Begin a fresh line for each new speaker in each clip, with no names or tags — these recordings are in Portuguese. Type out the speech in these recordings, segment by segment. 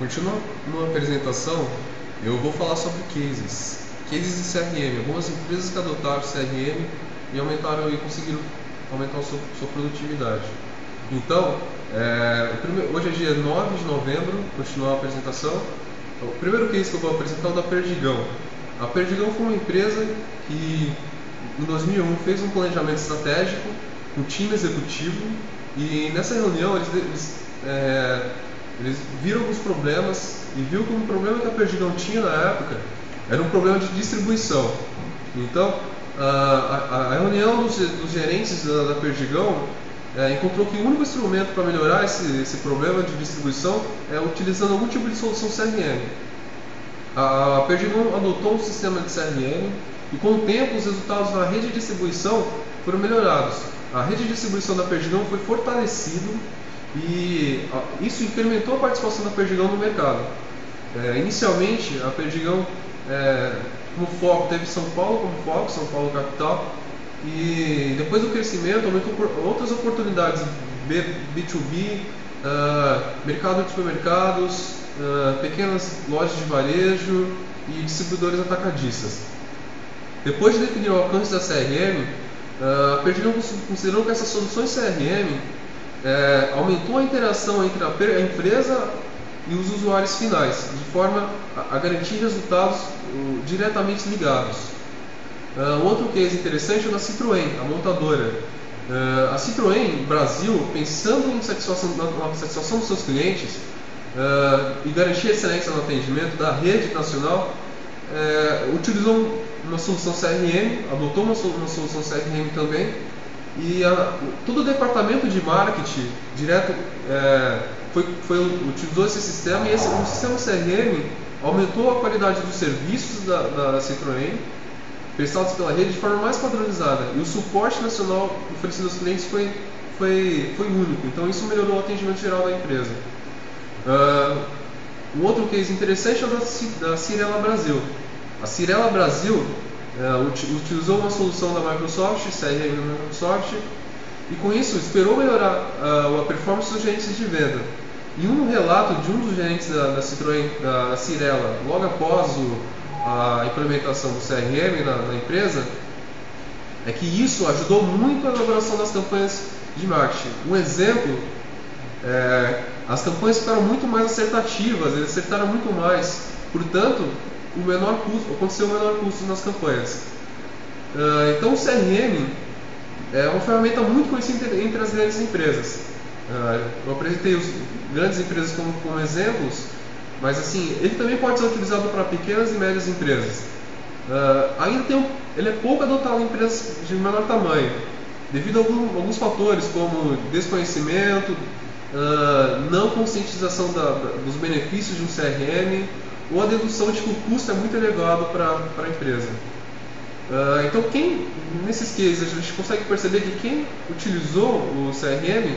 Continuando a apresentação, eu vou falar sobre cases de CRM, algumas empresas que adotaram CRM e aumentaram e conseguiram aumentar a sua produtividade. Então, hoje é dia 9 de novembro, continuar a apresentação. O primeiro case que eu vou apresentar é o da Perdigão. A Perdigão foi uma empresa que em 2001 fez um planejamento estratégico, um time executivo, e nessa reunião eles viram alguns problemas e viu que um problema que a Perdigão tinha na época era um problema de distribuição. Então, a reunião dos gerentes da Perdigão encontrou que o único instrumento para melhorar esse problema de distribuição é utilizando algum tipo de solução CRM. A Perdigão adotou um sistema de CRM e, com o tempo, os resultados na rede de distribuição foram melhorados. A rede de distribuição da Perdigão foi fortalecida e isso incrementou a participação da Perdigão no mercado. Inicialmente, a Perdigão, como foco, teve São Paulo como foco, São Paulo capital, e depois do crescimento, aumentou por outras oportunidades B2B, mercado de supermercados, pequenas lojas de varejo e distribuidores atacadistas. Depois de definir o alcance da CRM, a Perdigão considerou que essas soluções CRM aumentou a interação entre a empresa e os usuários finais, de forma a garantir resultados diretamente ligados. Outro case interessante é o da Citroën, a montadora. A Citroën Brasil, pensando na satisfação dos seus clientes e garantir excelência no atendimento da rede nacional, utilizou uma solução CRM, adotou uma solução CRM também, e todo o departamento de marketing direto utilizou esse sistema, e o sistema CRM aumentou a qualidade dos serviços da Citroën prestados pela rede de forma mais padronizada, e o suporte nacional oferecido aos clientes foi único. Então isso melhorou o atendimento geral da empresa. Um outro case interessante é o da Cyrela Brasil. A Cyrela Brasil utilizou uma solução da Microsoft, CRM da Microsoft, e com isso esperou melhorar a performance dos gerentes de venda. E um relato de um dos gerentes da Citroën, da Cyrela, logo após a implementação do CRM na empresa, é que isso ajudou muito a elaboração das campanhas de marketing. Um exemplo, as campanhas ficaram muito mais acertativas, eles acertaram muito mais, portanto, aconteceu o menor custo nas campanhas. Então o CRM é uma ferramenta muito conhecida entre as grandes empresas. Eu apresentei as grandes empresas como exemplos, mas assim, ele também pode ser utilizado para pequenas e médias empresas. Ele é pouco adotado em empresas de menor tamanho, devido a alguns fatores como desconhecimento, não conscientização dos benefícios de um CRM, ou a dedução de que o custo é muito elevado para a empresa. Então, nesses cases, a gente consegue perceber que quem utilizou o CRM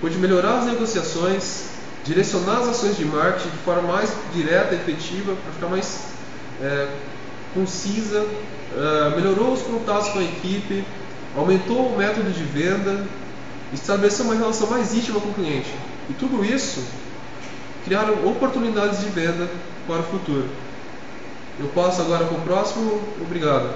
pode melhorar as negociações, direcionar as ações de marketing de forma mais direta e efetiva, para ficar mais concisa, melhorou os contatos com a equipe, aumentou o método de venda, estabeleceu uma relação mais íntima com o cliente. E tudo isso criaram oportunidades de venda para o futuro. Eu passo agora para o próximo. Obrigado.